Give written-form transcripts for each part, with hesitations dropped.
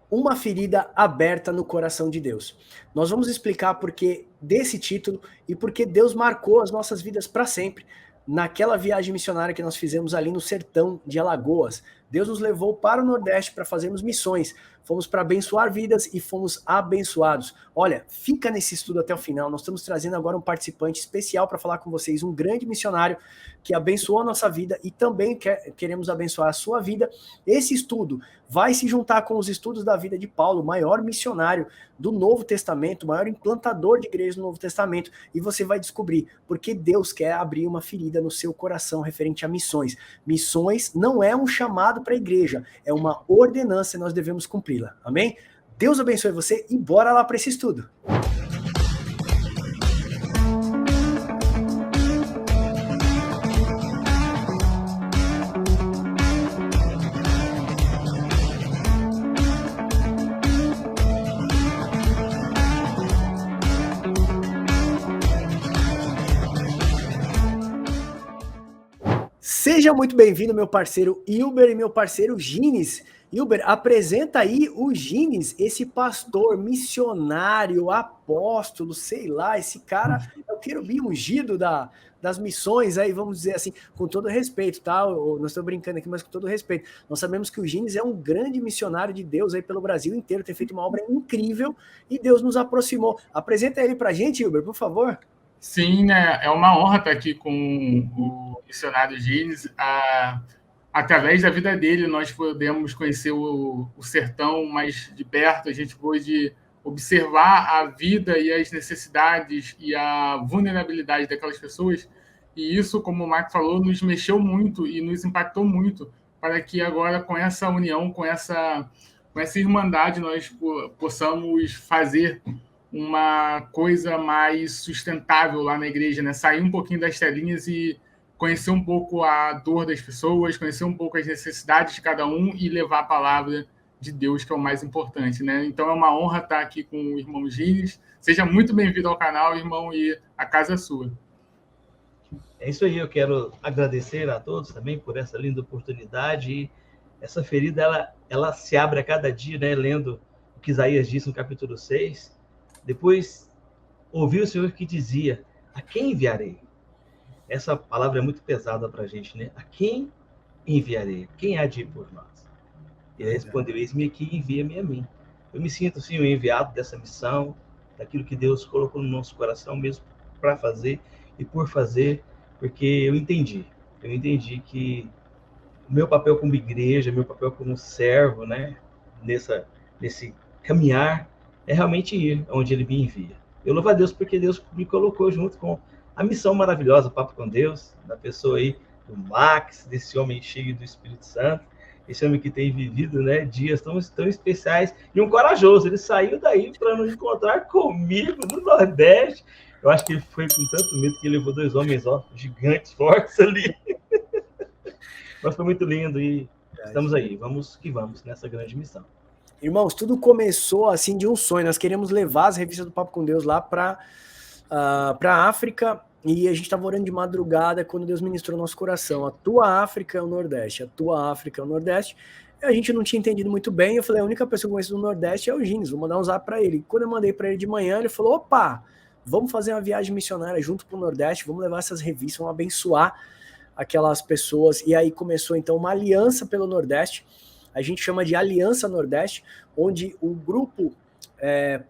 Uma ferida aberta no coração de Deus. Nós vamos explicar porque desse título e porque Deus marcou as nossas vidas para sempre. Naquela viagem missionária que nós fizemos ali no sertão de Alagoas, Deus nos levou para o Nordeste para fazermos missões. Fomos para abençoar vidas e fomos abençoados. Olha, fica nesse estudo até o final. Nós estamos trazendo agora um participante especial para falar com vocês, um grande missionário que abençoou a nossa vida e também queremos abençoar a sua vida. Esse estudo vai se juntar com os estudos da vida de Paulo, o maior missionário do Novo Testamento, o maior implantador de igreja do Novo Testamento, e você vai descobrir porque Deus quer abrir uma ferida no seu coração referente a missões. Missões não é um chamado para a igreja, é uma ordenança e nós devemos cumpri-la. Amém? Deus abençoe você e bora lá para esse estudo. Seja muito bem-vindo, meu parceiro Hilber e meu parceiro Gines. Hilber, apresenta aí o Gines, esse pastor, missionário, apóstolo, sei lá, esse cara é o querubim ungido das missões aí, vamos dizer assim, com todo respeito, tá? Não estou brincando aqui, mas com todo respeito. Nós sabemos que o Gines é um grande missionário de Deus aí pelo Brasil inteiro, tem feito uma obra incrível e Deus nos aproximou. Apresenta ele pra gente, Hilber, por favor. Sim, né? É uma honra estar aqui com o missionário Gines. Através da vida dele, nós podemos conhecer o sertão mais de perto, a gente pôde observar a vida e as necessidades e a vulnerabilidade daquelas pessoas. E isso, como o Marco falou, nos mexeu muito e nos impactou muito para que agora, com essa união, com essa irmandade, nós possamos fazer uma coisa mais sustentável lá na igreja, né? Sair um pouquinho das telinhas e conhecer um pouco a dor das pessoas, conhecer um pouco as necessidades de cada um e levar a palavra de Deus, que é o mais importante, né? Então é uma honra estar aqui com o irmão Gines. Seja muito bem-vindo ao canal, irmão, e a casa é sua. É isso aí, eu quero agradecer a todos também por essa linda oportunidade. E essa ferida, ela se abre a cada dia, né? Lendo o que Isaías disse no capítulo 6. Depois, ouvi o Senhor que dizia, a quem enviarei? Essa palavra é muito pesada para a gente, né? A quem enviarei? Quem há de ir por nós? Ele respondeu, eis-me aqui, envia-me a mim. Eu me sinto, sim, o enviado dessa missão, daquilo que Deus colocou no nosso coração mesmo para fazer e por fazer, porque eu entendi que o meu papel como igreja, meu papel como servo, né? Nesse caminhar, é realmente ir onde ele me envia. Eu louvo a Deus porque Deus me colocou junto com a missão maravilhosa, Papo com Deus, da pessoa aí, do Max, desse homem cheio do Espírito Santo, esse homem que tem vivido, né, dias tão especiais, e um corajoso. Ele saiu daí para nos encontrar comigo no Nordeste. Eu acho que ele foi com tanto medo que ele levou 2 homens, gigantes, fortes ali. Mas foi muito lindo e estamos aí, vamos que vamos nessa grande missão. Irmãos, tudo começou assim de um sonho. Nós queríamos levar as revistas do Papo com Deus lá para a África e a gente estava orando de madrugada quando Deus ministrou no nosso coração. A tua África é o Nordeste, a tua África é o Nordeste. A gente não tinha entendido muito bem. Eu falei, a única pessoa que eu conheço do Nordeste é o Gines, vou mandar um zap para ele. Quando eu mandei para ele de manhã, ele falou, opa, vamos fazer uma viagem missionária junto para o Nordeste, vamos levar essas revistas, vamos abençoar aquelas pessoas. E aí começou então uma aliança pelo Nordeste. A gente chama de Aliança Nordeste, onde o grupo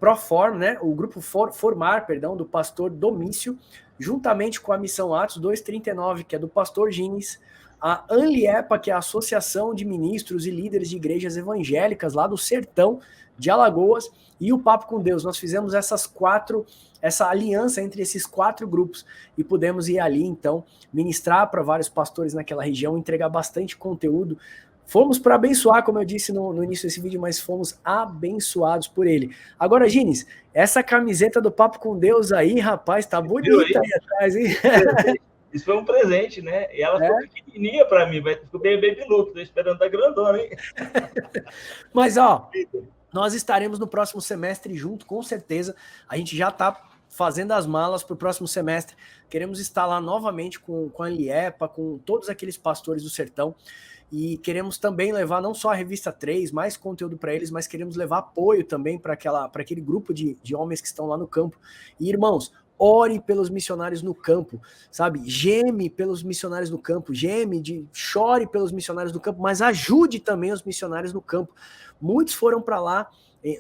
Proform, né, o grupo Formar, do pastor Domício, juntamente com a Missão Atos 239, que é do pastor Gines, a ANLIEPA, que é a Associação de Ministros e Líderes de Igrejas Evangélicas lá do Sertão de Alagoas, e o Papo com Deus. Nós fizemos essa aliança entre esses 4 grupos e pudemos ir ali, então, ministrar para vários pastores naquela região, entregar bastante conteúdo. Fomos para abençoar, como eu disse no início desse vídeo, mas fomos abençoados por ele. Agora, Gines, essa camiseta do Papo com Deus aí, rapaz, tá bonita aí atrás, hein? Isso foi um presente, né? E ela ficou pequenininha para mim, ficou bem baby look, tô esperando a grandona, hein? Mas, ó, nós estaremos no próximo semestre junto, com certeza. A gente já tá fazendo as malas para o próximo semestre. Queremos estar lá novamente com a Liepa, com todos aqueles pastores do sertão. E queremos também levar não só a revista 3, mais conteúdo para eles, mas queremos levar apoio também para aquele grupo de homens que estão lá no campo. E, irmãos, ore pelos missionários no campo, sabe? Geme pelos missionários no campo, chore pelos missionários no campo, mas ajude também os missionários no campo. Muitos foram para lá,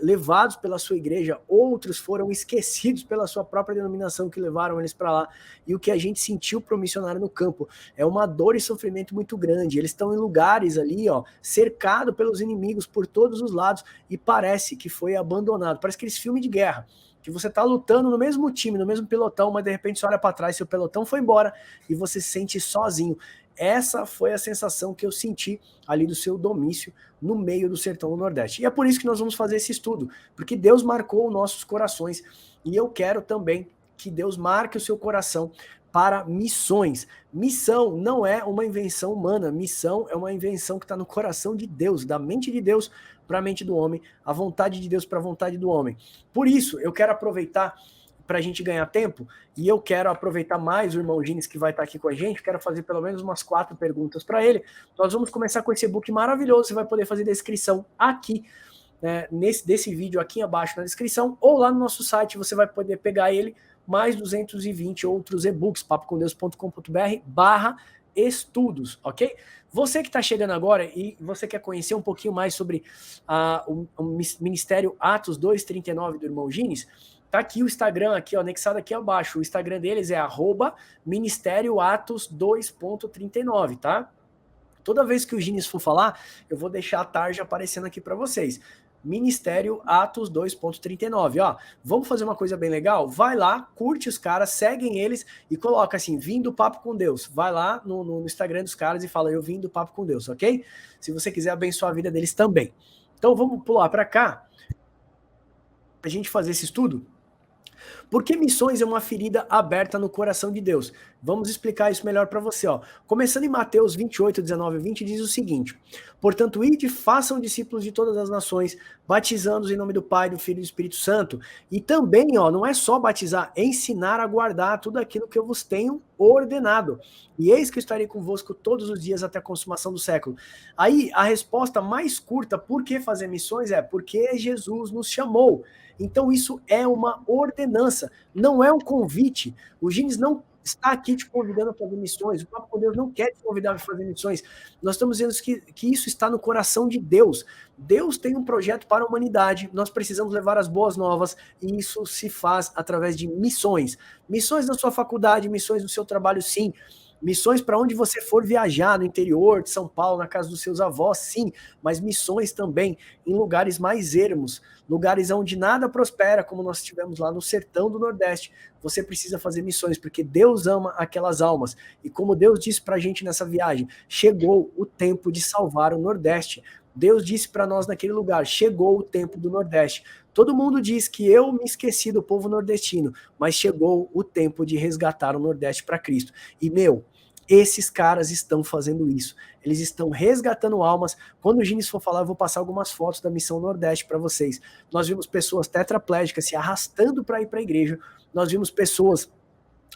levados pela sua igreja, outros foram esquecidos pela sua própria denominação que levaram eles para lá. E o que a gente sentiu para o missionário no campo é uma dor e sofrimento muito grande. Eles estão em lugares ali, ó, cercado pelos inimigos por todos os lados e parece que foi abandonado. Parece aqueles filmes de guerra, que você tá lutando no mesmo time, no mesmo pelotão, mas de repente você olha para trás, seu pelotão foi embora e você se sente sozinho. Essa foi a sensação que eu senti ali do seu domício no meio do sertão do Nordeste. E é por isso que nós vamos fazer esse estudo, porque Deus marcou nossos corações e eu quero também que Deus marque o seu coração para missões. Missão não é uma invenção humana, missão é uma invenção que está no coração de Deus, da mente de Deus para a mente do homem, a vontade de Deus para a vontade do homem. Por isso, eu quero aproveitar para a gente ganhar tempo, e eu quero aproveitar mais o irmão Gines que vai estar aqui com a gente, quero fazer pelo menos umas 4 perguntas para ele. Nós vamos começar com esse e-book maravilhoso, você vai poder fazer descrição aqui, desse vídeo aqui abaixo na descrição, ou lá no nosso site você vai poder pegar ele, mais 220 outros e-books, papocomdeus.com.br/estudos, ok? Você que está chegando agora e você quer conhecer um pouquinho mais sobre o Ministério Atos 2:39 do irmão Gines, tá aqui o Instagram, aqui, ó, anexado aqui abaixo. O Instagram deles é @ministérioatos2.39, tá? Toda vez que o Gines for falar, eu vou deixar a tarja aparecendo aqui para vocês. Ministério Atos 2.39, ó. Vamos fazer uma coisa bem legal? Vai lá, curte os caras, seguem eles e coloca assim, vim do Papo com Deus. Vai lá no Instagram dos caras e fala, eu vim do Papo com Deus, ok? Se você quiser abençoar a vida deles também. Então vamos pular para cá, pra gente fazer esse estudo. Porque missões é uma ferida aberta no coração de Deus. Vamos explicar isso melhor para você, ó. Começando em Mateus 28, 19 e 20, diz o seguinte: portanto, ide, façam discípulos de todas as nações, batizando-os em nome do Pai, do Filho e do Espírito Santo. E também, ó, não é só batizar, é ensinar a guardar tudo aquilo que eu vos tenho ordenado. E eis que eu estarei convosco todos os dias até a consumação do século. Aí, a resposta mais curta, por que fazer missões, é porque Jesus nos chamou. Então isso é uma ordenança, não é um convite. O Gines não está aqui te convidando a fazer missões, o Papo com Deus não quer te convidar a fazer missões. Nós estamos dizendo que isso está no coração de Deus. Deus tem um projeto para a humanidade, nós precisamos levar as boas novas, e isso se faz através de missões. Missões na sua faculdade, missões no seu trabalho, sim. Missões para onde você for viajar, no interior de São Paulo, na casa dos seus avós, sim, mas missões também em lugares mais ermos, lugares onde nada prospera, como nós tivemos lá no sertão do Nordeste. Você precisa fazer missões, porque Deus ama aquelas almas. E como Deus disse para a gente nessa viagem, chegou o tempo de salvar o Nordeste. Deus disse para nós naquele lugar, chegou o tempo do Nordeste. Todo mundo diz que eu me esqueci do povo nordestino, mas chegou o tempo de resgatar o Nordeste para Cristo. E, esses caras estão fazendo isso. Eles estão resgatando almas. Quando o Gines for falar, eu vou passar algumas fotos da Missão Nordeste para vocês. Nós vimos pessoas tetraplégicas se arrastando para ir para a igreja. Nós vimos pessoas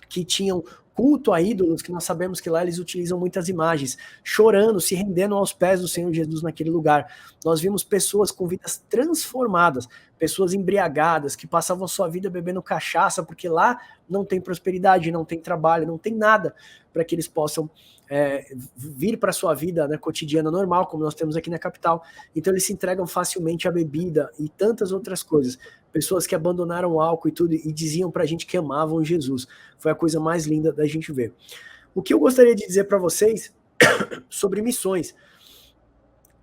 que tinham culto a ídolos, que nós sabemos que lá eles utilizam muitas imagens, chorando, se rendendo aos pés do Senhor Jesus naquele lugar. Nós vimos pessoas com vidas transformadas, pessoas embriagadas, que passavam sua vida bebendo cachaça, porque lá não tem prosperidade, não tem trabalho, não tem nada para que eles possam vir para a sua vida, né, cotidiana normal, como nós temos aqui na capital. Então eles se entregam facilmente à bebida e tantas outras coisas. Pessoas que abandonaram o álcool e tudo e diziam para a gente que amavam Jesus. Foi a coisa mais linda da gente ver. O que eu gostaria de dizer para vocês sobre missões.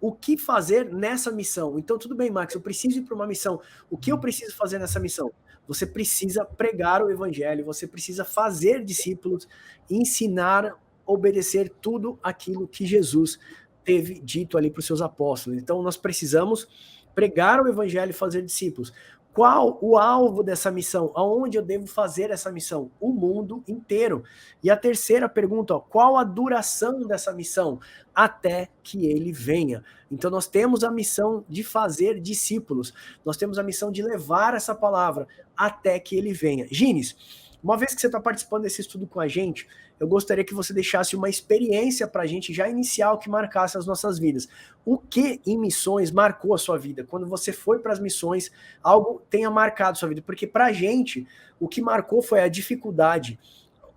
O que fazer nessa missão? Então, tudo bem, Max, eu preciso ir para uma missão. O que eu preciso fazer nessa missão? Você precisa pregar o evangelho, você precisa fazer discípulos, ensinar, obedecer tudo aquilo que Jesus teve dito ali para os seus apóstolos. Então, nós precisamos pregar o evangelho e fazer discípulos. Qual o alvo dessa missão? Aonde eu devo fazer essa missão? O mundo inteiro. E a terceira pergunta, ó, qual a duração dessa missão? Até que ele venha. Então nós temos a missão de fazer discípulos. Nós temos a missão de levar essa palavra até que ele venha. Gines, uma vez que você está participando desse estudo com a gente, eu gostaria que você deixasse uma experiência para a gente já inicial que marcasse as nossas vidas. O que em missões marcou a sua vida? Quando você foi para as missões, algo tenha marcado a sua vida. Porque para a gente, o que marcou foi a dificuldade.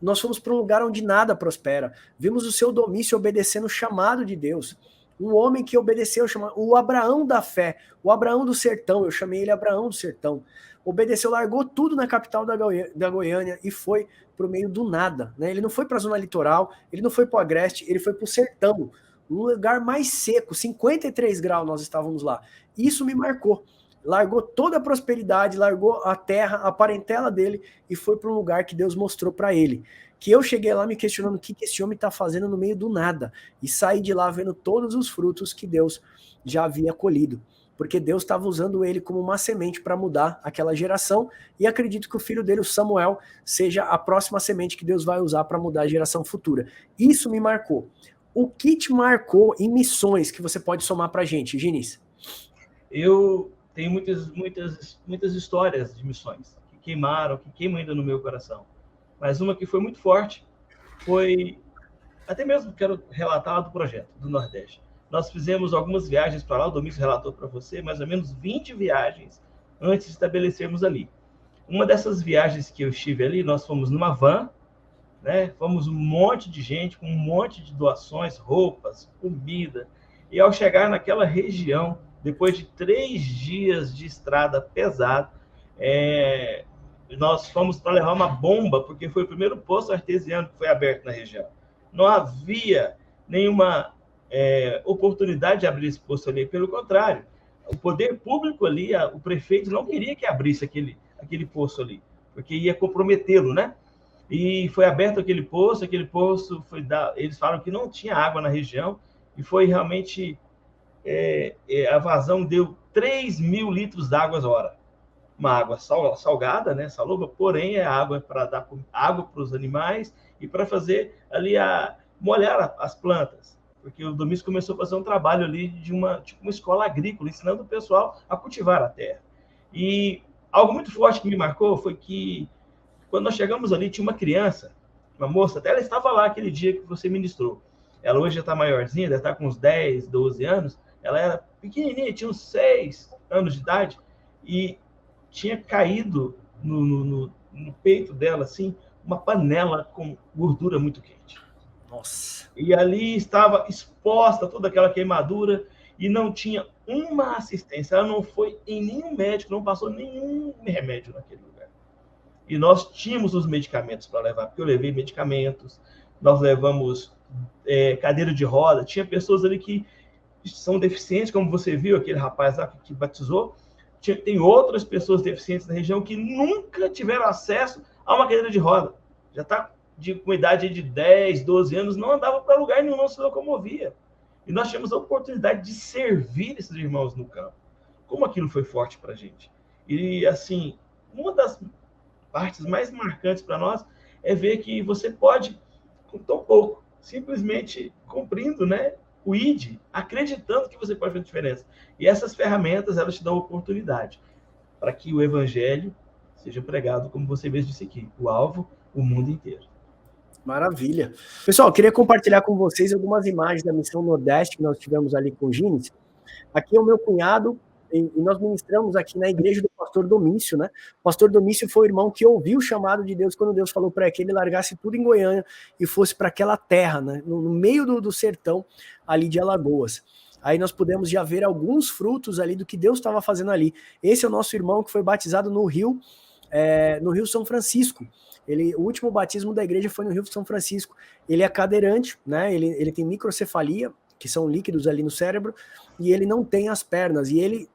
Nós fomos para um lugar onde nada prospera. Vimos o seu Domício obedecendo o chamado de Deus. Um homem que obedeceu, o Abraão da fé, o Abraão do sertão, eu chamei ele Abraão do sertão. Obedeceu, largou tudo na capital da Goiânia e foi para o meio do nada. Né? Ele não foi para a zona litoral, ele não foi para o Agreste, ele foi para o sertão, um lugar mais seco, 53 graus nós estávamos lá. Isso me marcou. Largou toda a prosperidade, largou a terra, a parentela dele e foi para um lugar que Deus mostrou para ele. Que eu cheguei lá me questionando o que esse homem está fazendo no meio do nada. E saí de lá vendo todos os frutos que Deus já havia colhido. Porque Deus estava usando ele como uma semente para mudar aquela geração, e acredito que o filho dele, o Samuel, seja a próxima semente que Deus vai usar para mudar a geração futura. Isso me marcou. O que te marcou em missões que você pode somar para a gente, Gines? Eu tenho muitas histórias de missões que queimaram, que queimam ainda no meu coração. Mas uma que foi muito forte foi, até mesmo quero relatar do projeto do Nordeste. Nós fizemos algumas viagens para lá, o Domício relatou para você, mais ou menos 20 viagens antes de estabelecermos ali. Uma dessas viagens que eu estive ali, nós fomos numa van, né? Fomos um monte de gente, com um monte de doações, roupas, comida. E ao chegar naquela região, depois de 3 dias de estrada pesada, nós fomos para levar uma bomba, porque foi o primeiro poço artesiano que foi aberto na região. Não havia nenhuma oportunidade de abrir esse poço ali. Pelo contrário, o poder público ali, o prefeito não queria que abrisse aquele poço ali, porque ia comprometê-lo, né? E foi aberto aquele poço foi eles falam que não tinha água na região, e foi realmente, a vazão deu 3.000 litros d'água à hora. Uma água salgada, né, salobra, porém é água para dar água para os animais e para fazer ali molhar as plantas. Porque o Domício começou a fazer um trabalho ali de uma escola agrícola, ensinando o pessoal a cultivar a terra. E algo muito forte que me marcou foi que, quando nós chegamos ali, tinha uma criança, uma moça, até ela estava lá aquele dia que você ministrou. Ela hoje já está maiorzinha, deve estar com uns 10, 12 anos. Ela era pequenininha, tinha uns 6 anos de idade, e tinha caído no peito dela, assim, uma panela com gordura muito quente. Nossa. E ali estava exposta toda aquela queimadura e não tinha uma assistência. Ela não foi em nenhum médico, não passou nenhum remédio naquele lugar. E nós tínhamos os medicamentos para levar, porque eu levei medicamentos, nós levamos cadeira de roda. Tinha pessoas ali que são deficientes, como você viu, aquele rapaz lá que batizou. Tem outras pessoas deficientes na região que nunca tiveram acesso a uma cadeira de roda. Já está com idade de 10, 12 anos, não andava para lugar nenhum, não se locomovia. E nós tivemos a oportunidade de servir esses irmãos no campo. Como aquilo foi forte para a gente. E, assim, uma das partes mais marcantes para nós é ver que você pode, com tão pouco, simplesmente cumprindo, né, o ID, acreditando que você pode fazer diferença. E essas ferramentas, elas te dão oportunidade para que o evangelho seja pregado, como você mesmo disse aqui, o alvo, o mundo inteiro. Maravilha. Pessoal, eu queria compartilhar com vocês algumas imagens da Missão Nordeste que nós tivemos ali com o Gines. Aqui é o meu cunhado, e nós ministramos aqui na igreja do pastor Domício, né? O pastor Domício foi o irmão que ouviu o chamado de Deus quando Deus falou para que ele largasse tudo em Goiânia e fosse para aquela terra, né? No meio do sertão ali de Alagoas. Aí nós pudemos já ver alguns frutos ali do que Deus estava fazendo ali. Esse é o nosso irmão que foi batizado no Rio São Francisco. O último batismo da igreja foi no Rio São Francisco. Ele é cadeirante, né? Ele tem microcefalia, que são líquidos ali no cérebro, e ele não tem as pernas. E ele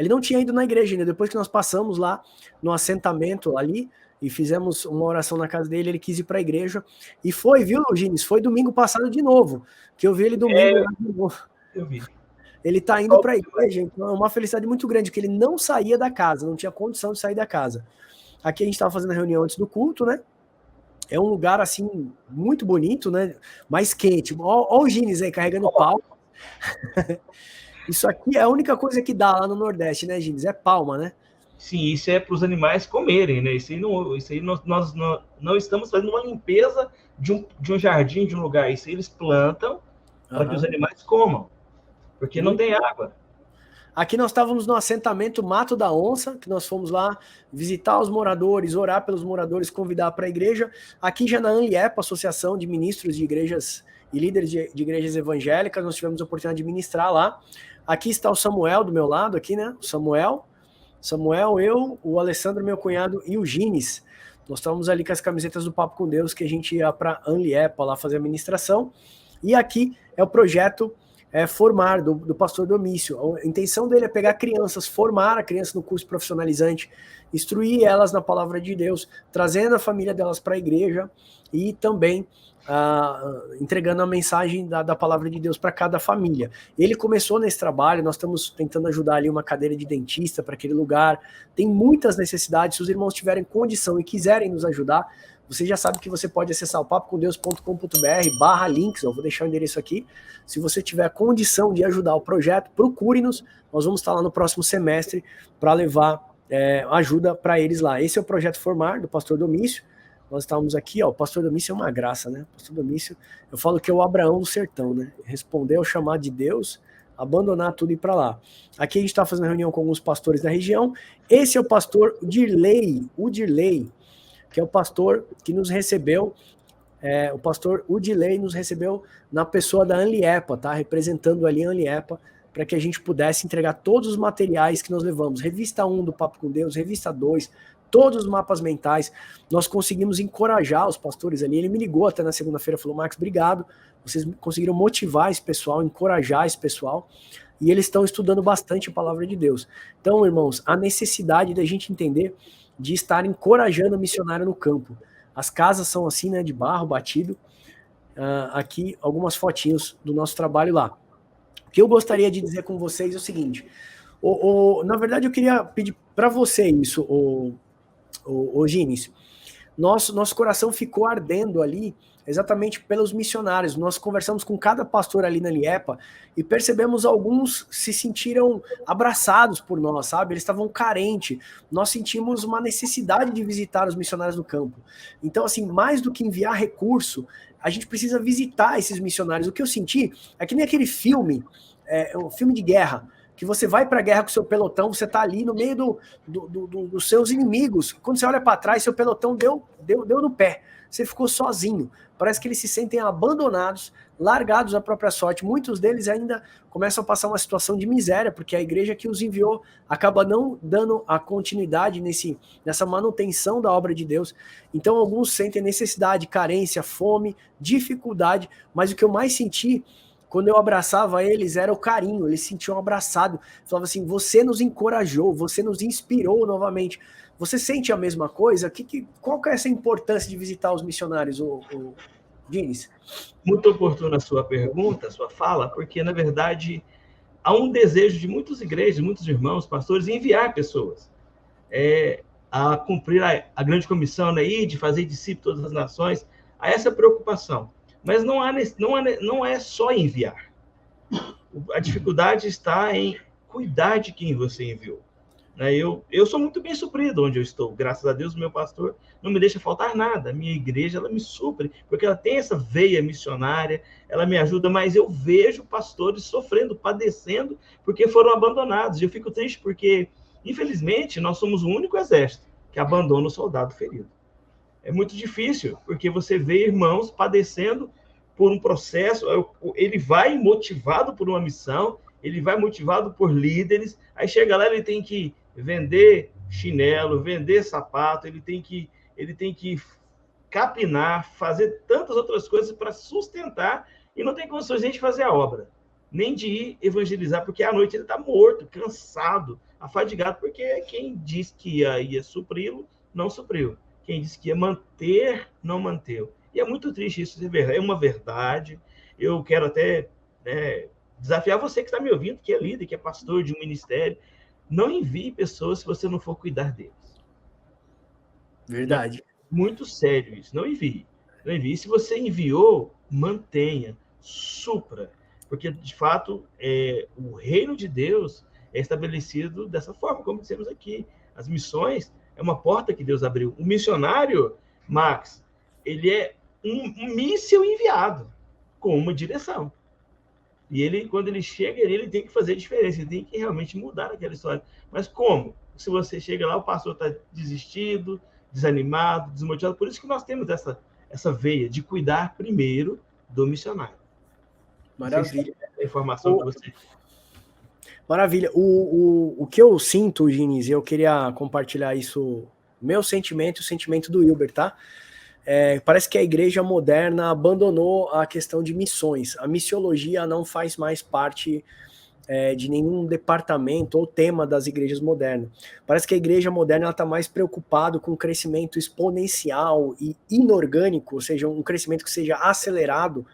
não tinha ido na igreja ainda. Depois que nós passamos lá no assentamento ali e fizemos uma oração na casa dele, ele quis ir para a igreja. E foi, viu, Gines? Foi domingo passado de novo, que eu vi ele domingo lá de novo. Eu vi. ele está indo para a igreja, então é uma felicidade muito grande, que ele não saía da casa, não tinha condição de sair da casa. Aqui a gente estava fazendo a reunião antes do culto, né? É um lugar, assim, muito bonito, né? Mais quente. Olha o Gines aí carregando pau. Isso aqui é a única coisa que dá lá no Nordeste, né, Gines? É palma, né? Sim, isso é para os animais comerem, né? Isso aí nós não estamos fazendo uma limpeza de um jardim, de um lugar. Isso aí eles plantam para que os animais comam, porque não tem água. Aqui nós estávamos no assentamento Mato da Onça, que nós fomos lá visitar os moradores, orar pelos moradores, convidar para a igreja. Aqui já na ANLIEPA, Associação de Ministros de Igrejas e Líderes de Igrejas Evangélicas, nós tivemos a oportunidade de ministrar lá. Aqui está o Samuel do meu lado, aqui, né? O Samuel, eu, o Alessandro, meu cunhado, e o Gines. Nós estávamos ali com as camisetas do Papo com Deus, que a gente ia para a ANLIEPA lá fazer a ministração. E aqui é o projeto Formar, do pastor Domício. A intenção dele é pegar crianças, formar a criança no curso profissionalizante, instruir elas na palavra de Deus, trazendo a família delas para a igreja e também entregando a mensagem da palavra de Deus para cada família. Ele começou nesse trabalho, nós estamos tentando ajudar ali uma cadeira de dentista para aquele lugar. Tem muitas necessidades, se os irmãos tiverem condição e quiserem nos ajudar, você já sabe que você pode acessar o papocomdeus.com.br/links, eu vou deixar o endereço aqui. Se você tiver condição de ajudar o projeto, procure-nos, nós vamos estar lá no próximo semestre para levar ajuda para eles lá. Esse é o projeto Formar, do pastor Domício. Nós estávamos aqui, ó, o pastor Domício é uma graça, né? O pastor Domício, eu falo que é o Abraão do sertão, né? Responder ao chamado de Deus, abandonar tudo e ir para lá. Aqui a gente está fazendo reunião com alguns pastores da região. Esse é o pastor Dirley, que é o pastor que nos recebeu, o pastor Udilei nos recebeu na pessoa da ANLIEPA, tá? Representando ali a ANLIEPA, para que a gente pudesse entregar todos os materiais que nós levamos. Revista 1 do Papo com Deus, revista 2, todos os mapas mentais. Nós conseguimos encorajar os pastores ali. Ele me ligou até na segunda-feira, falou: Max, obrigado, vocês conseguiram motivar esse pessoal, encorajar esse pessoal, e eles estão estudando bastante a palavra de Deus. Então, irmãos, a necessidade da gente entender de estar encorajando o missionário no campo. As casas são assim, né, de barro batido. Aqui, algumas fotinhos do nosso trabalho lá. O que eu gostaria de dizer com vocês é o seguinte, na verdade eu queria pedir para você isso, o Gines. Nosso coração ficou ardendo ali, exatamente pelos missionários. Nós conversamos com cada pastor ali na ANLIEPA e percebemos alguns se sentiram abraçados por nós, sabe? Eles estavam carentes. Nós sentimos uma necessidade de visitar os missionários no campo. Então, assim, mais do que enviar recurso, a gente precisa visitar esses missionários. O que eu senti é que nem aquele filme, um filme de guerra, que você vai para a guerra com o seu pelotão, você está ali no meio dos seus inimigos. Quando você olha para trás, seu pelotão deu no pé. Você ficou sozinho. Parece que eles se sentem abandonados, largados à própria sorte. Muitos deles ainda começam a passar uma situação de miséria, porque a igreja que os enviou acaba não dando a continuidade nessa manutenção da obra de Deus. Então alguns sentem necessidade, carência, fome, dificuldade, mas o que eu mais senti quando eu abraçava eles era o carinho, eles se sentiam abraçados. Falava assim: você nos encorajou, você nos inspirou novamente. Você sente a mesma coisa? Qual que é essa importância de visitar os missionários, Gines? Muito oportuna a sua pergunta, a sua fala, porque, na verdade, há um desejo de muitas igrejas, muitos irmãos, pastores, enviar pessoas a cumprir a grande comissão, né, de fazer discípulos de todas as nações. Há essa preocupação. Mas não é só enviar. A dificuldade está em cuidar de quem você enviou. Eu sou muito bem suprido onde eu estou. Graças a Deus, o meu pastor não me deixa faltar nada. A minha igreja, ela me supre, porque ela tem essa veia missionária, ela me ajuda, mas eu vejo pastores sofrendo, padecendo, porque foram abandonados. E eu fico triste porque, infelizmente, nós somos o único exército que abandona o soldado ferido. É muito difícil, porque você vê irmãos padecendo por um processo, ele vai motivado por uma missão, ele vai motivado por líderes, aí chega lá, ele tem que vender chinelo, vender sapato, ele tem que capinar, fazer tantas outras coisas para sustentar, e não tem condições nem de fazer a obra, nem de ir evangelizar, porque à noite ele está morto, cansado, afadigado, porque quem disse que ia supri-lo, não supriu. Quem disse que ia manter, não manteve. E é muito triste isso, é uma verdade. Eu quero até desafiar você que está me ouvindo, que é líder, que é pastor de um ministério, não envie pessoas se você não for cuidar deles. Verdade. Muito sério isso. Não envie. Não envie. Se você enviou, mantenha, supra. Porque, de fato, o reino de Deus é estabelecido dessa forma, como dissemos aqui. As missões é uma porta que Deus abriu. O missionário, Max, ele é um míssil enviado com uma direção. E ele, quando ele chega, ele tem que fazer diferença, ele tem que realmente mudar aquela história. Mas como? Se você chega lá, o pastor está desistido, desanimado, desmotivado. Por isso que nós temos essa veia de cuidar primeiro do missionário. Maravilha. A informação que você... Maravilha. O que eu sinto, Gines, eu queria compartilhar isso, meu sentimento e o sentimento do Wilber, tá? Parece que a igreja moderna abandonou a questão de missões. A missiologia não faz mais parte de nenhum departamento ou tema das igrejas modernas. Parece que a igreja moderna está mais preocupada com o crescimento exponencial e inorgânico, ou seja, um crescimento que seja acelerado,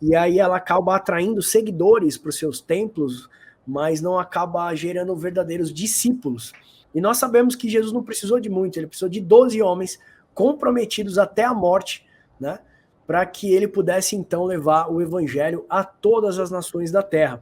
e aí ela acaba atraindo seguidores para os seus templos, mas não acaba gerando verdadeiros discípulos. E nós sabemos que Jesus não precisou de muito, ele precisou de 12 homens comprometidos até a morte, né, para que ele pudesse então levar o evangelho a todas as nações da terra.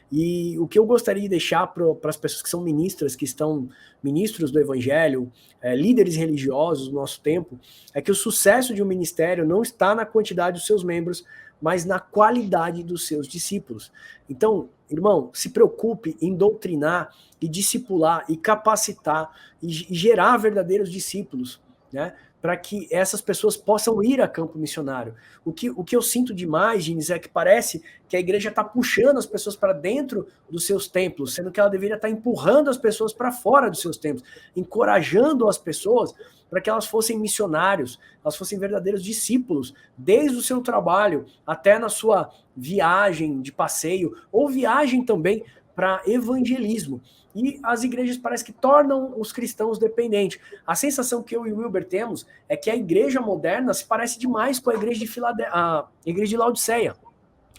E o que eu gostaria de deixar para as pessoas que são ministras, que estão ministros do evangelho, líderes religiosos do nosso tempo, é que o sucesso de um ministério não está na quantidade dos seus membros, mas na qualidade dos seus discípulos. Então, irmão, se preocupe em doutrinar e discipular e capacitar e gerar verdadeiros discípulos, né? Para que essas pessoas possam ir a campo missionário. O que eu sinto demais, Gines, é que parece que a igreja está puxando as pessoas para dentro dos seus templos, sendo que ela deveria estar empurrando as pessoas para fora dos seus templos, encorajando as pessoas para que elas fossem missionários, elas fossem verdadeiros discípulos, desde o seu trabalho até na sua viagem de passeio, ou viagem também para evangelismo. E as igrejas parece que tornam os cristãos dependentes. A sensação que eu e o Wilber temos é que a igreja moderna se parece demais com a igreja a igreja de Laodiceia,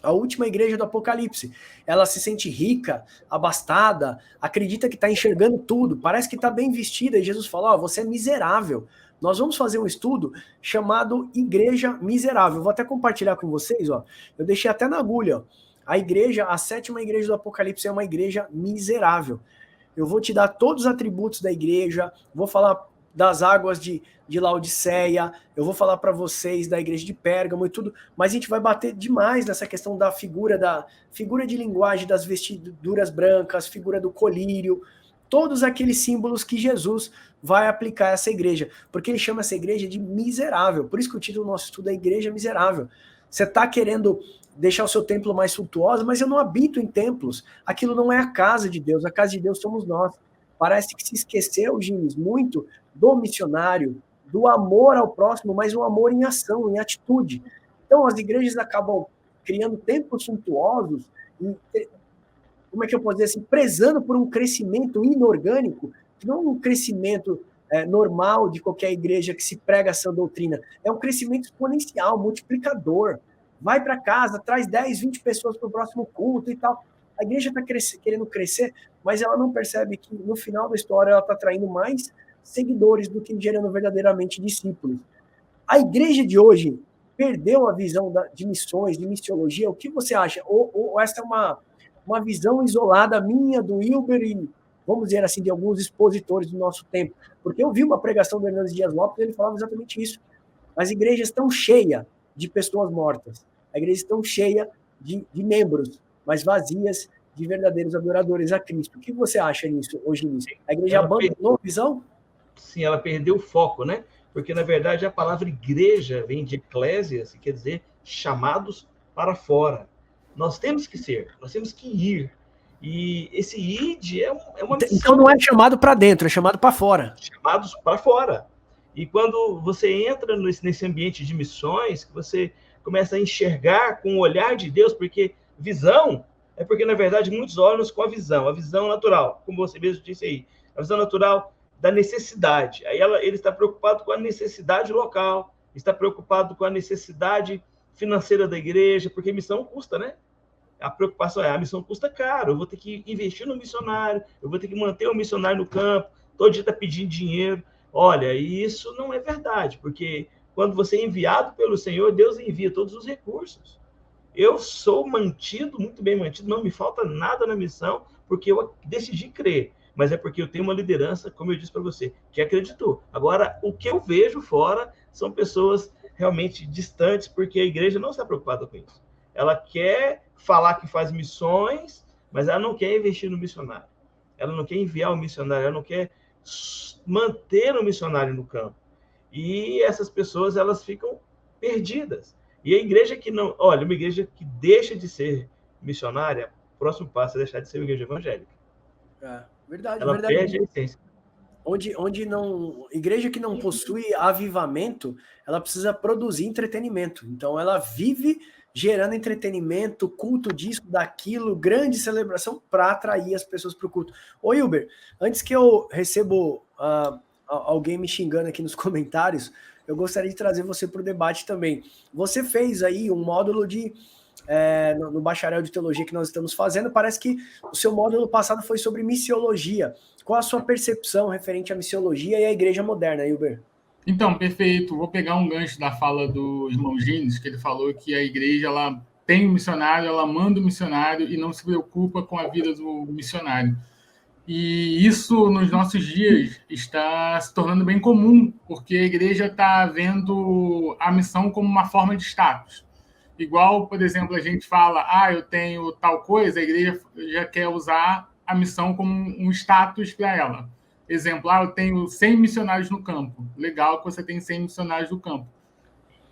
a última igreja do Apocalipse. Ela se sente rica, abastada, acredita que está enxergando tudo, parece que está bem vestida, e Jesus fala, você é miserável. Nós vamos fazer um estudo chamado Igreja Miserável. Vou até compartilhar com vocês, eu deixei até na agulha, a igreja, a 7ª igreja do Apocalipse é uma igreja miserável. Eu vou te dar todos os atributos da igreja, vou falar das águas de Laodiceia, eu vou falar para vocês da igreja de Pérgamo e tudo, mas a gente vai bater demais nessa questão da figura de linguagem das vestiduras brancas, figura do colírio, todos aqueles símbolos que Jesus vai aplicar a essa igreja, porque ele chama essa igreja de miserável. Por isso que o título do nosso estudo é Igreja Miserável. Você está querendo deixar o seu templo mais suntuoso, mas eu não habito em templos. Aquilo não é a casa de Deus. A casa de Deus somos nós. Parece que se esqueceu, Gines, muito do missionário, do amor ao próximo, mas um amor em ação, em atitude. Então, as igrejas acabam criando templos suntuosos, e, como é que eu posso dizer assim, prezando por um crescimento inorgânico, não um crescimento normal de qualquer igreja que se prega essa doutrina. É um crescimento exponencial, multiplicador. Vai para casa, traz 10, 20 pessoas para o próximo culto e tal. A igreja está querendo crescer, mas ela não percebe que no final da história ela está atraindo mais seguidores do que gerando verdadeiramente discípulos. A igreja de hoje perdeu a visão de missões, de missiologia. O que você acha? Ou essa é uma visão isolada minha, do Wilber e, vamos dizer assim, de alguns expositores do nosso tempo? Porque eu vi uma pregação do Hernandes Dias Lopes e ele falava exatamente isso. As igrejas estão cheias de pessoas mortas. A igreja está cheia de membros, mas vazias de verdadeiros adoradores a Cristo. O que você acha nisso hoje nisso? A igreja abandonou a visão? Sim, ela perdeu o foco, né? Porque, na verdade, a palavra igreja vem de eclésias, que quer dizer chamados para fora. Nós temos que ser, nós temos que ir. E esse id é uma missão. Então não é chamado para dentro, é chamado para fora. Chamados para fora. E quando você entra nesse ambiente de missões, que você começa a enxergar com o olhar de Deus, porque visão é porque, na verdade, muitos olham com a visão natural, como você mesmo disse aí, a visão natural da necessidade. Aí ele está preocupado com a necessidade local, está preocupado com a necessidade financeira da igreja, porque missão custa, né? A preocupação é, a missão custa caro, eu vou ter que investir no missionário, eu vou ter que manter o missionário no campo, todo dia está pedindo dinheiro. Olha, isso não é verdade, porque quando você é enviado pelo Senhor, Deus envia todos os recursos. Eu sou mantido, muito bem mantido, não me falta nada na missão, porque eu decidi crer. Mas é porque eu tenho uma liderança, como eu disse para você, que acreditou. Agora, o que eu vejo fora são pessoas realmente distantes, porque a igreja não está preocupada com isso. Ela quer falar que faz missões, mas ela não quer investir no missionário. Ela não quer enviar o missionário, ela não quer manter o missionário no campo. E essas pessoas, elas ficam perdidas. E a igreja que não... Olha, uma igreja que deixa de ser missionária, o próximo passo é deixar de ser uma igreja evangélica. Verdade, ela verdade. Perde a essência. Onde não... Igreja que não possui avivamento, ela precisa produzir entretenimento. Então, ela vive gerando entretenimento, culto disso, daquilo, grande celebração para atrair as pessoas para o culto. Ô, Hilber, antes que eu recebo alguém me xingando aqui nos comentários, eu gostaria de trazer você para o debate também. Você fez aí um módulo no bacharel de teologia que nós estamos fazendo, parece que o seu módulo passado foi sobre missiologia. Qual a sua percepção referente à missiologia e à igreja moderna, Hilber? Então, perfeito. Vou pegar um gancho da fala do irmão Gines, que ele falou que a igreja ela tem um missionário, ela manda o missionário e não se preocupa com a vida do missionário. E isso, nos nossos dias, está se tornando bem comum, porque a igreja está vendo a missão como uma forma de status. Igual, por exemplo, a gente fala, eu tenho tal coisa, a igreja já quer usar a missão como um status para ela. Exemplo, eu tenho 100 missionários no campo. Legal que você tem 100 missionários no campo.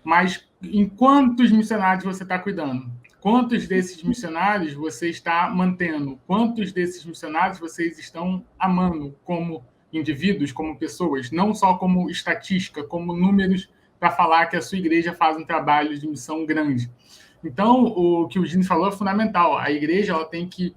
Mas em quantos missionários você está cuidando? Quantos desses missionários você está mantendo? Quantos desses missionários vocês estão amando como indivíduos, como pessoas? Não só como estatística, como números para falar que a sua igreja faz um trabalho de missão grande. Então, o que o Gini falou é fundamental. A igreja ela tem que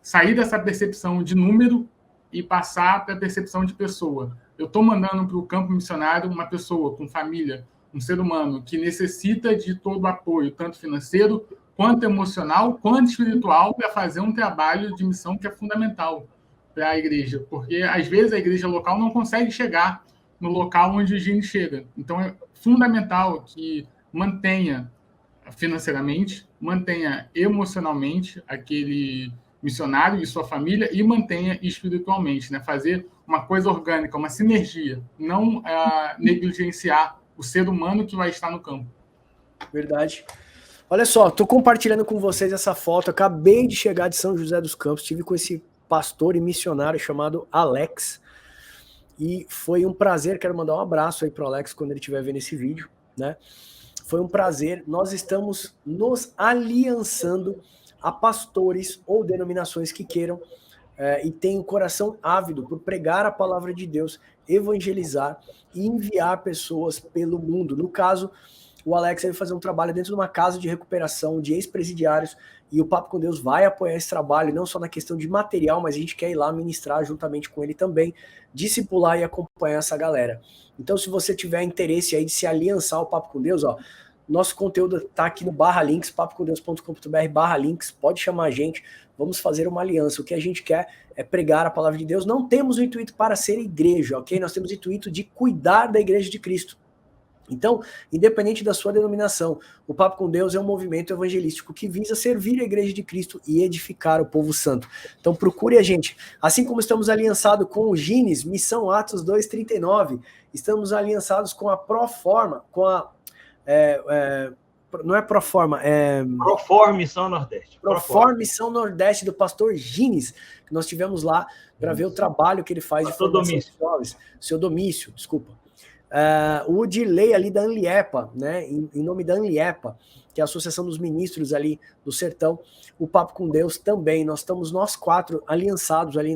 sair dessa percepção de número e passar para a percepção de pessoa. Eu estou mandando para o campo missionário uma pessoa com família, um ser humano que necessita de todo o apoio, tanto financeiro, quanto emocional, quanto espiritual, para fazer um trabalho de missão que é fundamental para a igreja. Porque, às vezes, a igreja local não consegue chegar no local onde o Gini chega. Então, é fundamental que mantenha financeiramente, mantenha emocionalmente aquele missionário e sua família e mantenha espiritualmente, né? Fazer uma coisa orgânica, uma sinergia, não negligenciar o ser humano que vai estar no campo. Verdade. Olha só, estou compartilhando com vocês essa foto, acabei de chegar de São José dos Campos, estive com esse pastor e missionário chamado Alex, e foi um prazer, quero mandar um abraço aí para o Alex quando ele estiver vendo esse vídeo, né? Foi um prazer, nós estamos nos aliançando a pastores ou denominações que queiram e tenham um coração ávido por pregar a palavra de Deus, evangelizar e enviar pessoas pelo mundo. No caso, o Alex vai fazer um trabalho dentro de uma casa de recuperação de ex-presidiários e o Papo com Deus vai apoiar esse trabalho, não só na questão de material, mas a gente quer ir lá ministrar juntamente com ele também, discipular e acompanhar essa galera. Então, se você tiver interesse aí de se aliançar ao Papo com Deus, nosso conteúdo está aqui no /links, papocomdeus.com.br/links, pode chamar a gente, vamos fazer uma aliança. O que a gente quer é pregar a palavra de Deus, não temos o intuito para ser igreja, ok? Nós temos o intuito de cuidar da igreja de Cristo. Então, independente da sua denominação, o Papo com Deus é um movimento evangelístico que visa servir a igreja de Cristo e edificar o povo santo. Então procure a gente. Assim como estamos aliançados com o Gines, Missão Atos 2:39, estamos aliançados com a Proforma, com a... não é Proforma, Proforma Missão Nordeste. Proforma Missão Nordeste do pastor Gines, que nós tivemos lá para ver o trabalho que ele faz de formação de jovens. Seu Domício, desculpa. O Dirley ali da Anliepa, né, em nome da Anliepa, que é a Associação dos Ministros ali do Sertão, o Papo com Deus também, nós estamos nós 4 aliançados ali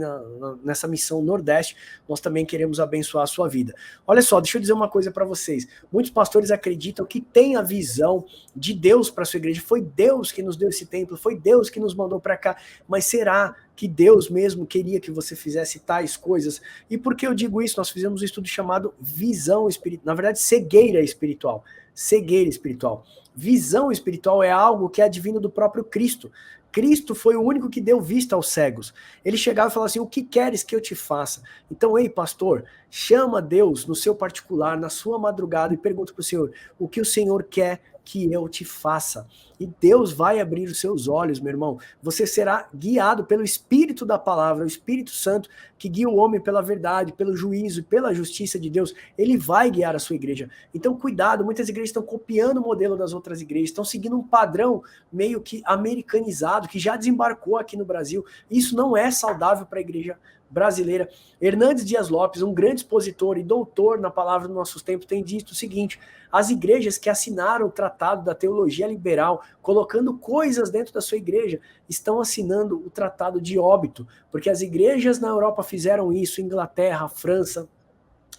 nessa missão Nordeste, nós também queremos abençoar a sua vida. Olha só, deixa eu dizer uma coisa para vocês, muitos pastores acreditam que tem a visão de Deus para a sua igreja, foi Deus que nos deu esse templo, foi Deus que nos mandou para cá, mas será que Deus mesmo queria que você fizesse tais coisas? E por que eu digo isso? Nós fizemos um estudo chamado visão espiritual, na verdade cegueira espiritual. cegueira espiritual. Visão espiritual é algo que é advindo do próprio Cristo. Cristo foi o único que deu vista aos cegos. Ele chegava e falava assim, o que queres que eu te faça? Então, ei, pastor, chama Deus no seu particular, na sua madrugada, e pergunta para o Senhor, o que o Senhor quer que eu te faça? E Deus vai abrir os seus olhos, meu irmão. Você será guiado pelo Espírito da palavra, o Espírito Santo, que guia o homem pela verdade, pelo juízo, pela justiça de Deus. Ele vai guiar a sua igreja. Então, cuidado, muitas igrejas estão copiando o modelo das outras igrejas, estão seguindo um padrão meio que americanizado, que já desembarcou aqui no Brasil. Isso não é saudável para a igreja brasileira. Hernandes Dias Lopes, um grande expositor e doutor na palavra dos nossos tempos, tem dito o seguinte, as igrejas que assinaram o tratado da teologia liberal, colocando coisas dentro da sua igreja, estão assinando o tratado de óbito, porque as igrejas na Europa fizeram isso, Inglaterra, França,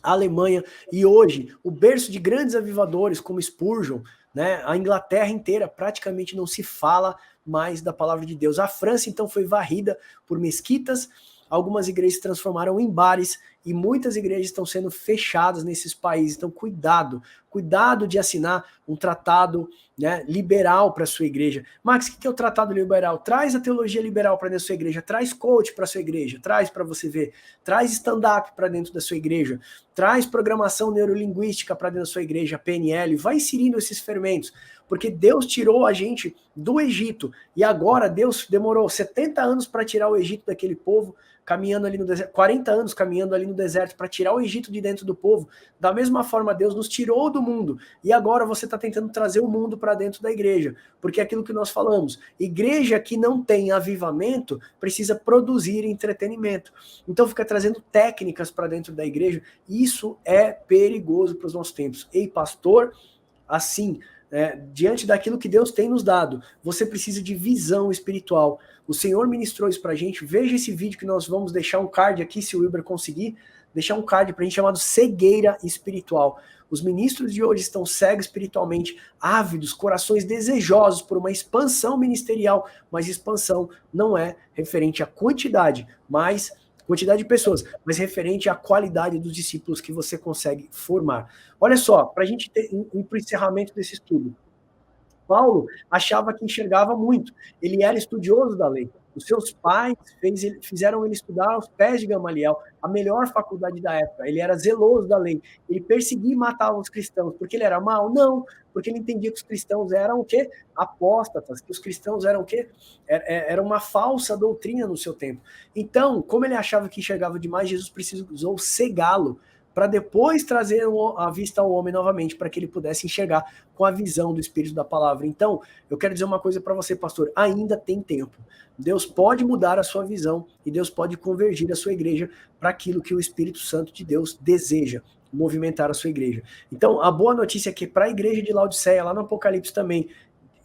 Alemanha, e hoje o berço de grandes avivadores como Spurgeon, né, a Inglaterra inteira praticamente não se fala mais da palavra de Deus. A França então foi varrida por mesquitas, algumas igrejas se transformaram em bares e muitas igrejas estão sendo fechadas nesses países. Então, cuidado de assinar um tratado, né, liberal para a sua igreja. Max, o que é o tratado liberal? Traz a teologia liberal para dentro da sua igreja, traz coach para a sua igreja, traz para você ver, traz stand-up para dentro da sua igreja, traz programação neurolinguística para dentro da sua igreja, PNL, vai inserindo esses fermentos, porque Deus tirou a gente do Egito e agora Deus demorou 70 anos para tirar o Egito daquele povo, caminhando ali no deserto, 40 anos caminhando ali no deserto para tirar o Egito de dentro do povo. Da mesma forma, Deus nos tirou do mundo e agora você está tentando trazer o mundo para dentro da igreja, porque é aquilo que nós falamos, igreja que não tem avivamento precisa produzir entretenimento. Então fica trazendo técnicas para dentro da igreja, e isso é perigoso para os nossos tempos. Ei, pastor, assim, diante daquilo que Deus tem nos dado, você precisa de visão espiritual. O Senhor ministrou isso pra gente. Veja esse vídeo que nós vamos deixar um card aqui, se o Wilber conseguir, deixar um card pra gente chamado cegueira espiritual. Os ministros de hoje estão cegos espiritualmente, ávidos, corações desejosos por uma expansão ministerial, mas expansão não é referente à quantidade, mas quantidade de pessoas, mas referente à qualidade dos discípulos que você consegue formar. Olha só, para a gente ir para o encerramento desse estudo. Paulo achava que enxergava muito, ele era estudioso da lei. Os seus pais fizeram ele estudar aos pés de Gamaliel, a melhor faculdade da época. Ele era zeloso da lei. Ele perseguia e matava os cristãos. Porque ele era mau? Não. Porque ele entendia que os cristãos eram o quê? Apóstatas. Que os cristãos eram o quê? Era uma falsa doutrina no seu tempo. Então, como ele achava que enxergava demais, Jesus precisou cegá-lo para depois trazer a vista ao homem novamente, para que ele pudesse enxergar com a visão do Espírito da Palavra. Então, eu quero dizer uma coisa para você, pastor, ainda tem tempo. Deus pode mudar a sua visão e Deus pode convergir a sua igreja para aquilo que o Espírito Santo de Deus deseja, movimentar a sua igreja. Então, a boa notícia é que para a igreja de Laodiceia, lá no Apocalipse também,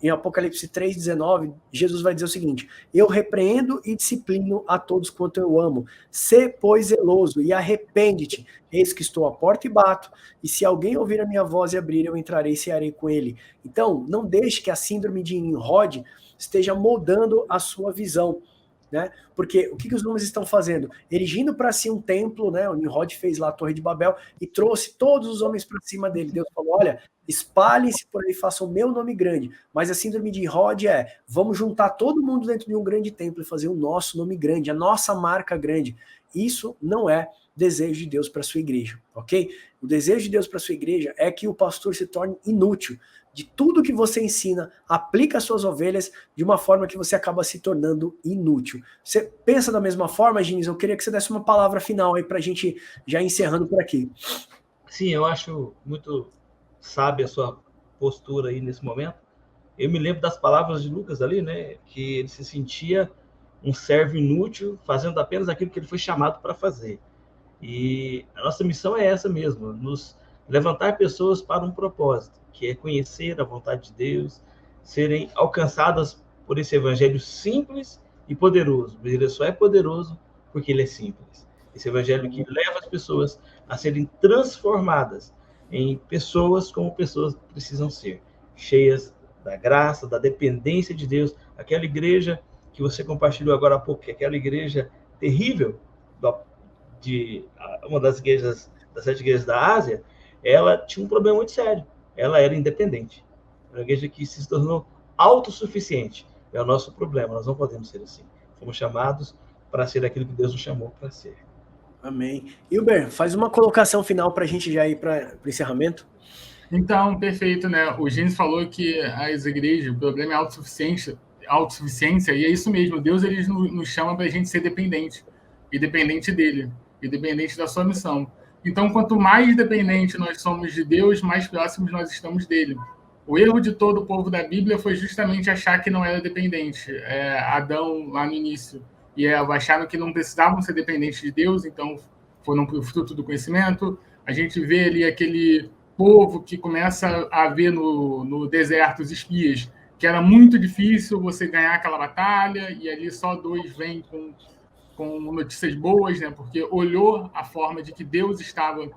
em Apocalipse 3,19, Jesus vai dizer o seguinte: eu repreendo e disciplino a todos quanto eu amo. Sê, pois, zeloso e arrepende-te. Eis que estou à porta e bato, e se alguém ouvir a minha voz e abrir, eu entrarei e cearei com ele. Então, não deixe que a síndrome de Nimrod esteja moldando a sua visão, né? Porque o que os homens estão fazendo? Erigindo para si um templo, né? O Nimrod fez lá a Torre de Babel e trouxe todos os homens para cima dele. Deus falou: olha, espalhem-se por aí, façam o meu nome grande. Mas a síndrome de Nimrod vamos juntar todo mundo dentro de um grande templo e fazer o nosso nome grande, a nossa marca grande. Isso não é desejo de Deus para sua igreja, ok? O desejo de Deus para sua igreja é que o pastor se torne inútil. De tudo que você ensina, aplica às suas ovelhas de uma forma que você acaba se tornando inútil. Você pensa da mesma forma, Gines? Eu queria que você desse uma palavra final aí para a gente já encerrando por aqui. Sim, eu acho muito sábia a sua postura aí nesse momento. Eu me lembro das palavras de Lucas ali, né? Que ele se sentia um servo inútil, fazendo apenas aquilo que ele foi chamado para fazer. E a nossa missão é essa mesmo, nos levantar pessoas para um propósito, que é conhecer a vontade de Deus, serem alcançadas por esse evangelho simples e poderoso. Ele só é poderoso porque ele é simples. Esse evangelho que leva as pessoas a serem transformadas em pessoas como pessoas precisam ser, cheias da graça, da dependência de Deus. Aquela igreja que você compartilhou agora há pouco, que é aquela igreja terrível, de uma das igrejas, das 7 igrejas da Ásia, ela tinha um problema muito sério. ela era independente. Era uma igreja que se tornou autossuficiente. É o nosso problema, nós não podemos ser assim. Fomos chamados para ser aquilo que Deus nos chamou para ser. Amém. Hilber, faz uma colocação final para a gente já ir para o encerramento. Então, perfeito, né? O Gênesis falou que as igrejas, o problema é autossuficiência, e é isso mesmo. Deus ele nos chama para a gente ser dependente, e dependente dele, e dependente da sua missão. Então, quanto mais dependente nós somos de Deus, mais próximos nós estamos dele. O erro de todo o povo da Bíblia foi justamente achar que não era dependente. Adão, lá no início, e Eva acharam que não precisavam ser dependentes de Deus, então foram para o fruto do conhecimento. A gente vê ali aquele povo que começa a ver no deserto os espias, que era muito difícil você ganhar aquela batalha, e ali só 2 vêm com notícias boas, né? Porque olhou a forma de que Deus estava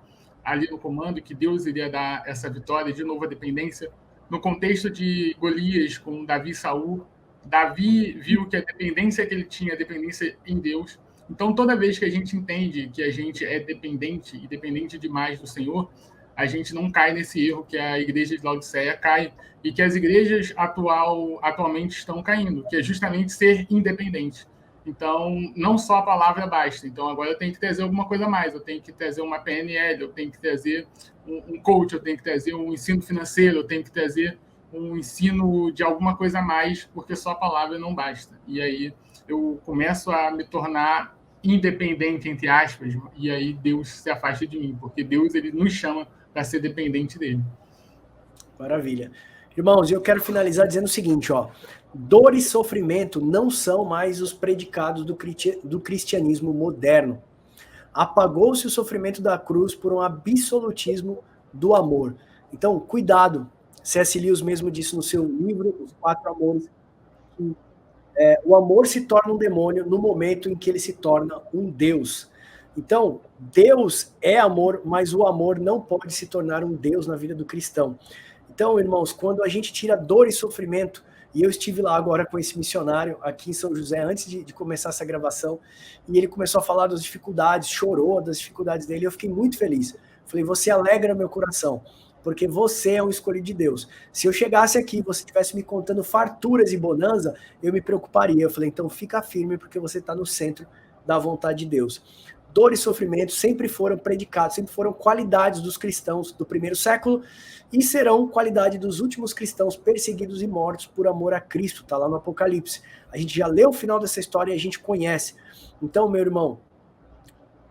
ali no comando, que Deus iria dar essa vitória, de novo a dependência. No contexto de Golias com Davi e Saul, Davi viu que a dependência que ele tinha, a dependência em Deus. Então, toda vez que a gente entende que a gente é dependente e dependente demais do Senhor, a gente não cai nesse erro que a igreja de Laodiceia cai e que as igrejas atualmente estão caindo, que é justamente ser independente. Então, não só a palavra basta. Então, agora eu tenho que trazer alguma coisa a mais. Eu tenho que trazer uma PNL, eu tenho que trazer um coach, eu tenho que trazer um ensino financeiro, eu tenho que trazer um ensino de alguma coisa a mais, porque só a palavra não basta. E aí eu começo a me tornar independente, entre aspas, e aí Deus se afasta de mim, porque Deus ele nos chama para ser dependente dele. Maravilha. Irmãos, eu quero finalizar dizendo o seguinte, ó. Dor e sofrimento não são mais os predicados do cristianismo moderno. Apagou-se o sofrimento da cruz por um absolutismo do amor. Então, cuidado. C.S. Lewis mesmo disse no seu livro, Os 4 Amores, que o amor se torna um demônio no momento em que ele se torna um Deus. Então, Deus é amor, mas o amor não pode se tornar um Deus na vida do cristão. Então, irmãos, quando a gente tira dor e sofrimento, e eu estive lá agora com esse missionário aqui em São José, antes de começar essa gravação, e ele começou a falar das dificuldades, chorou das dificuldades dele, e eu fiquei muito feliz. Falei, você alegra meu coração, porque você é um escolhido de Deus. Se eu chegasse aqui e você estivesse me contando farturas e bonança, eu me preocuparia. Eu falei, então fica firme, porque você está no centro da vontade de Deus. Dor e sofrimento sempre foram predicados, sempre foram qualidades dos cristãos do primeiro século e serão qualidade dos últimos cristãos perseguidos e mortos por amor a Cristo, tá lá no Apocalipse. A gente já leu o final dessa história e a gente conhece. Então, meu irmão,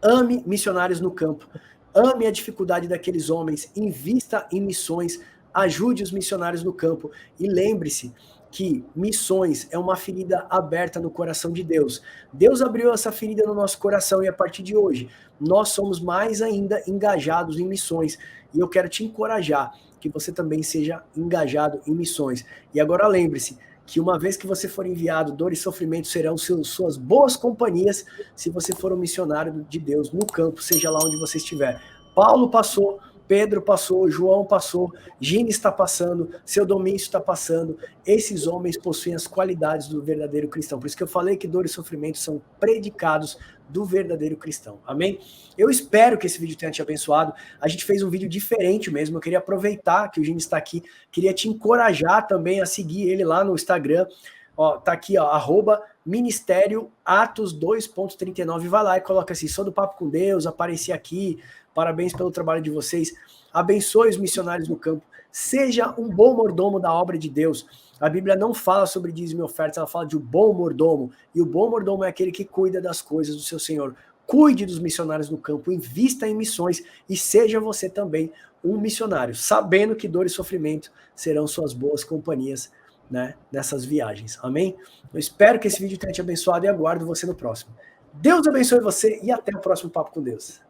ame missionários no campo, ame a dificuldade daqueles homens, invista em missões, ajude os missionários no campo e lembre-se que missões é uma ferida aberta no coração de Deus. Deus abriu essa ferida no nosso coração e a partir de hoje nós somos mais ainda engajados em missões. E eu quero te encorajar que você também seja engajado em missões. E agora lembre-se que uma vez que você for enviado, dor e sofrimento serão suas boas companhias se você for um missionário de Deus no campo, seja lá onde você estiver. Paulo passou, Pedro passou, João passou, Gine está passando, seu Domício está passando. Esses homens possuem as qualidades do verdadeiro cristão. Por isso que eu falei que dor e sofrimento são predicados do verdadeiro cristão. Amém? Eu espero que esse vídeo tenha te abençoado. A gente fez um vídeo diferente mesmo. Eu queria aproveitar que o Gine está aqui. Queria te encorajar também a seguir ele lá no Instagram. Ó, tá aqui, ó, @Ministério Atos 2.39. Vai lá e coloca assim, sou do Papo com Deus, apareci aqui. Parabéns pelo trabalho de vocês. Abençoe os missionários no campo. Seja um bom mordomo da obra de Deus. A Bíblia não fala sobre dízimo e ofertas, ela fala de um bom mordomo. E o bom mordomo é aquele que cuida das coisas do seu Senhor. Cuide dos missionários no campo, invista em missões e seja você também um missionário, sabendo que dor e sofrimento serão suas boas companhias, né, nessas viagens. Amém? Eu espero que esse vídeo tenha te abençoado e aguardo você no próximo. Deus abençoe você e até o próximo Papo com Deus.